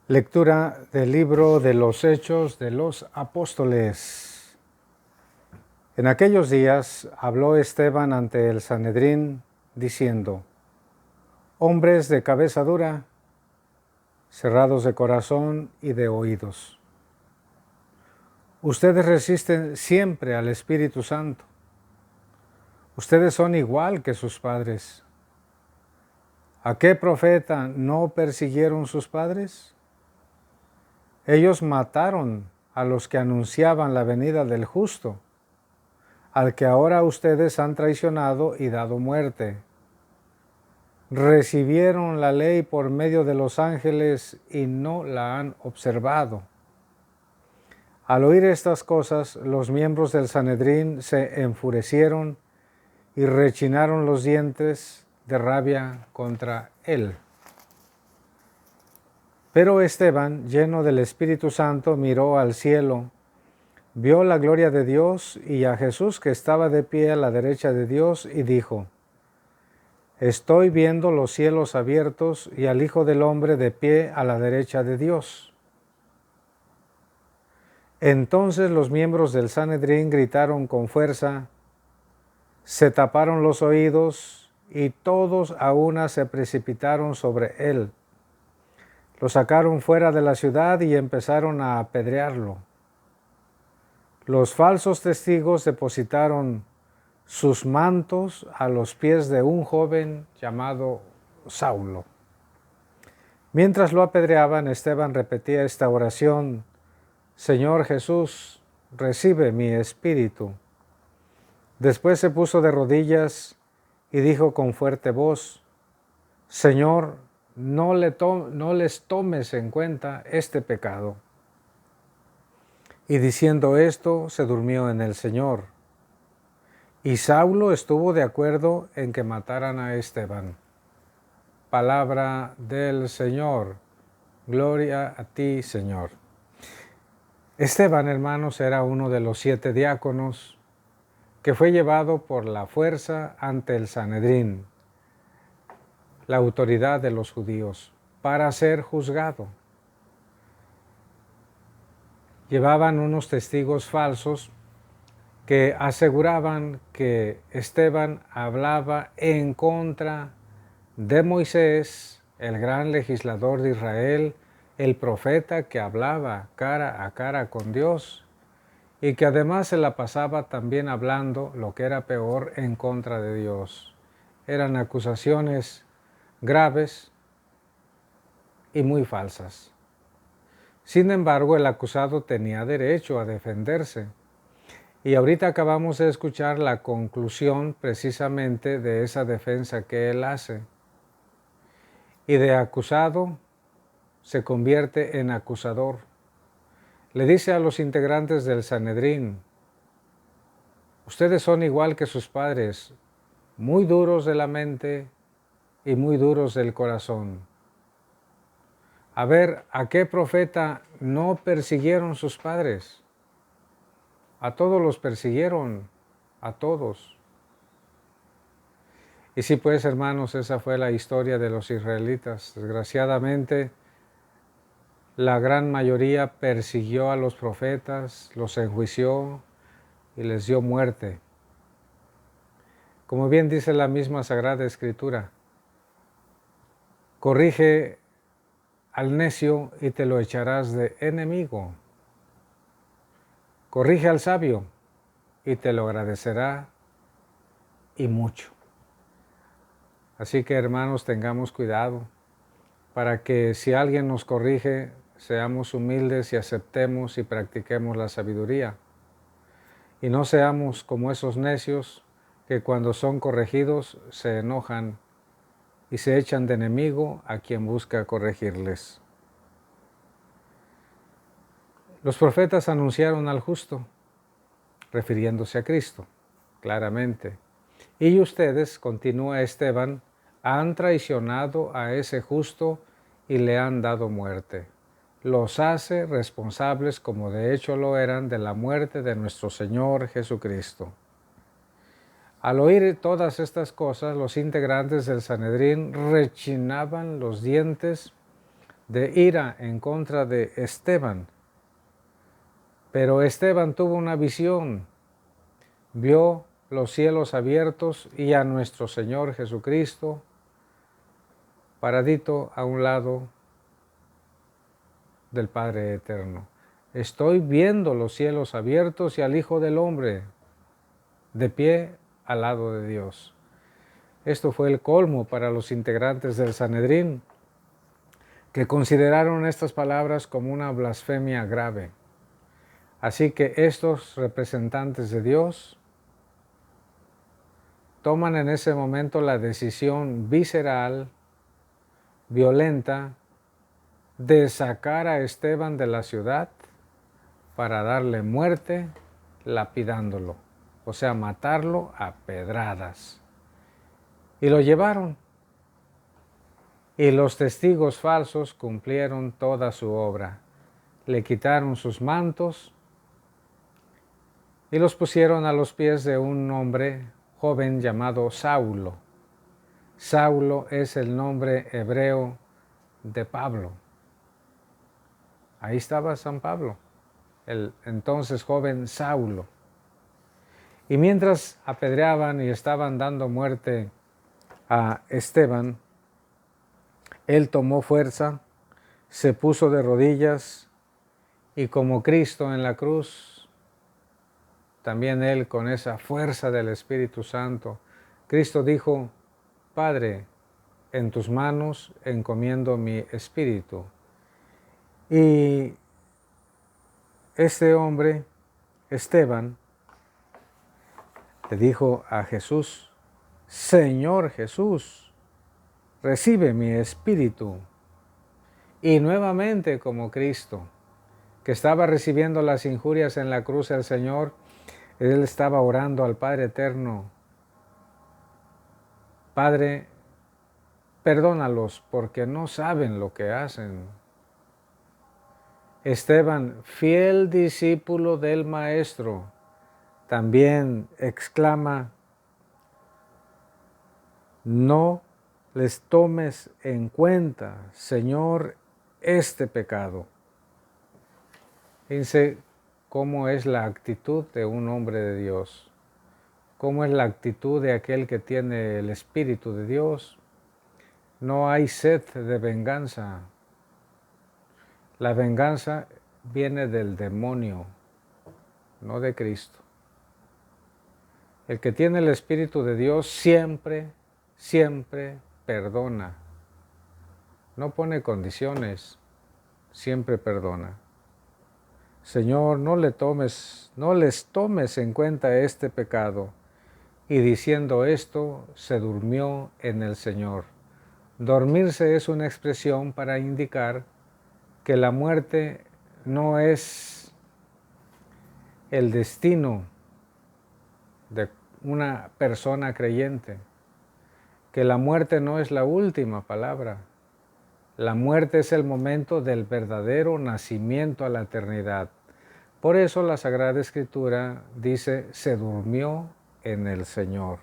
Lectura del libro de los Hechos de los Apóstoles. En aquellos días habló Esteban ante el Sanedrín, diciendo: Hombres de cabeza dura, cerrados de corazón y de oídos. Ustedes resisten siempre al Espíritu Santo. Ustedes son igual que sus padres. ¿A qué profeta no persiguieron sus padres? Ellos mataron a los que anunciaban la venida del justo, al que ahora ustedes han traicionado y dado muerte. Recibieron la ley por medio de los ángeles y no la han observado. Al oír estas cosas, los miembros del Sanedrín se enfurecieron y rechinaron los dientes de rabia contra él. Pero Esteban, lleno del Espíritu Santo, miró al cielo, vio la gloria de Dios y a Jesús que estaba de pie a la derecha de Dios y dijo: Estoy viendo los cielos abiertos y al Hijo del Hombre de pie a la derecha de Dios. Entonces los miembros del Sanedrín gritaron con fuerza, se taparon los oídos y todos a una se precipitaron sobre él. Lo sacaron fuera de la ciudad y empezaron a apedrearlo. Los falsos testigos depositaron sus mantos a los pies de un joven llamado Saulo. Mientras lo apedreaban, Esteban repetía esta oración: Señor Jesús, recibe mi espíritu. Después se puso de rodillas y dijo con fuerte voz: Señor, no les tomes en cuenta este pecado. Y diciendo esto, se durmió en el Señor. Y Saulo estuvo de acuerdo en que mataran a Esteban. Palabra del Señor. Gloria a ti, Señor. Esteban, hermanos, era uno de los 7 diáconos que fue llevado por la fuerza ante el Sanedrín, la autoridad de los judíos, para ser juzgado. Llevaban unos testigos falsos que aseguraban que Esteban hablaba en contra de Moisés, el gran legislador de Israel, el profeta que hablaba cara a cara con Dios y que además se la pasaba también hablando, lo que era peor, en contra de Dios. Eran acusaciones graves y muy falsas. Sin embargo, el acusado tenía derecho a defenderse. Y ahorita acabamos de escuchar la conclusión precisamente de esa defensa que él hace. Y de acusado se convierte en acusador. Le dice a los integrantes del Sanedrín: ustedes son igual que sus padres, muy duros de la mente y muy duros del corazón. A ver, ¿a qué profeta no persiguieron sus padres? A todos los persiguieron, a todos. Y sí, pues, hermanos, esa fue la historia de los israelitas. Desgraciadamente, la gran mayoría persiguió a los profetas, los enjuició y les dio muerte. Como bien dice la misma Sagrada Escritura: corrige al necio y te lo echarás de enemigo. Corrige al sabio y te lo agradecerá y mucho. Así que, hermanos, tengamos cuidado para que si alguien nos corrige, seamos humildes y aceptemos y practiquemos la sabiduría. Y no seamos como esos necios que cuando son corregidos se enojan y se echan de enemigo a quien busca corregirles. Los profetas anunciaron al justo, refiriéndose a Cristo, claramente. Y ustedes, continúa Esteban, han traicionado a ese justo y le han dado muerte. Los hace responsables, como de hecho lo eran, de la muerte de nuestro Señor Jesucristo. Al oír todas estas cosas, los integrantes del Sanedrín rechinaban los dientes de ira en contra de Esteban. Pero Esteban tuvo una visión, vio los cielos abiertos y a nuestro Señor Jesucristo paradito a un lado del Padre Eterno. Estoy viendo los cielos abiertos y al Hijo del Hombre de pie al lado de Dios. Esto fue el colmo para los integrantes del Sanedrín, que consideraron estas palabras como una blasfemia grave. Así que estos representantes de Dios toman en ese momento la decisión visceral, violenta, de sacar a Esteban de la ciudad para darle muerte lapidándolo, o sea, matarlo a pedradas. Y lo llevaron. Y los testigos falsos cumplieron toda su obra. Le quitaron sus mantos y los pusieron a los pies de un hombre joven llamado Saulo. Saulo es el nombre hebreo de Pablo. Ahí estaba San Pablo, el entonces joven Saulo. Y mientras apedreaban y estaban dando muerte a Esteban, él tomó fuerza, se puso de rodillas y como Cristo en la cruz, también él con esa fuerza del Espíritu Santo, Cristo dijo: Padre, en tus manos encomiendo mi espíritu. Y este hombre, Esteban, le dijo a Jesús: Señor Jesús, recibe mi espíritu. Y nuevamente, como Cristo, que estaba recibiendo las injurias en la cruz del Señor, él estaba orando al Padre Eterno: Padre, perdónalos porque no saben lo que hacen. Esteban, fiel discípulo del Maestro, también exclama: no les tomes en cuenta, Señor, este pecado. Fíjense cómo es la actitud de un hombre de Dios, cómo es la actitud de aquel que tiene el Espíritu de Dios. No hay sed de venganza. La venganza viene del demonio, no de Cristo. El que tiene el Espíritu de Dios siempre perdona. No pone condiciones, siempre perdona. Señor, no les tomes en cuenta este pecado. Y diciendo esto, se durmió en el Señor. Dormirse es una expresión para indicar que la muerte no es el destino de una persona creyente, que la muerte no es la última palabra. La muerte es el momento del verdadero nacimiento a la eternidad. Por eso la Sagrada Escritura dice: se durmió en el Señor.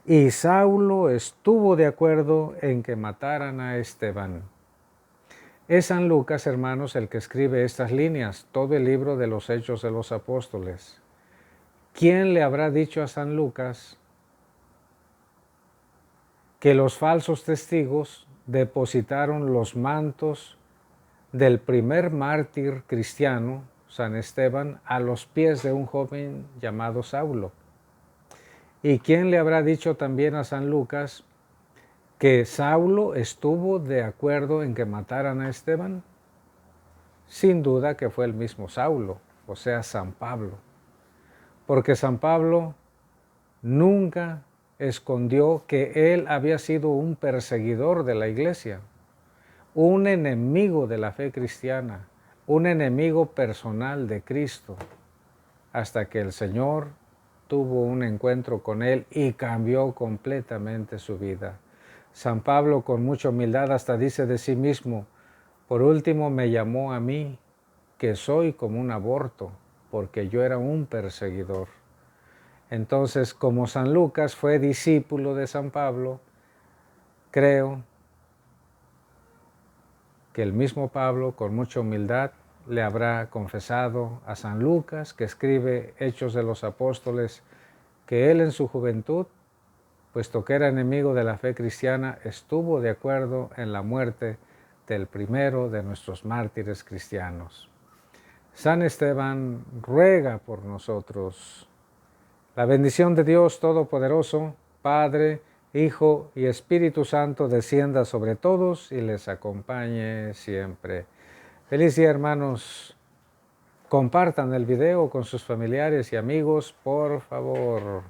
Y Saulo estuvo de acuerdo en que mataran a Esteban. Es San Lucas, hermanos, el que escribe estas líneas, todo el libro de los Hechos de los Apóstoles. ¿Quién le habrá dicho a San Lucas que los falsos testigos depositaron los mantos del primer mártir cristiano, San Esteban, a los pies de un joven llamado Saulo? ¿Y quién le habrá dicho también a San Lucas que Saulo estuvo de acuerdo en que mataran a Esteban? Sin duda que fue el mismo Saulo, o sea, San Pablo. Porque San Pablo nunca escondió que él había sido un perseguidor de la iglesia, un enemigo de la fe cristiana, un enemigo personal de Cristo, hasta que el Señor tuvo un encuentro con él y cambió completamente su vida. San Pablo, con mucha humildad, hasta dice de sí mismo: por último me llamó a mí, que soy como un aborto, porque yo era un perseguidor. Entonces, como San Lucas fue discípulo de San Pablo, creo que el mismo Pablo, con mucha humildad, le habrá confesado a San Lucas, que escribe Hechos de los Apóstoles, que él en su juventud, puesto que era enemigo de la fe cristiana, estuvo de acuerdo en la muerte del primero de nuestros mártires cristianos. San Esteban ruega por nosotros. La bendición de Dios Todopoderoso, Padre, Hijo y Espíritu Santo, descienda sobre todos y les acompañe siempre. Feliz día, hermanos. Compartan el video con sus familiares y amigos, por favor.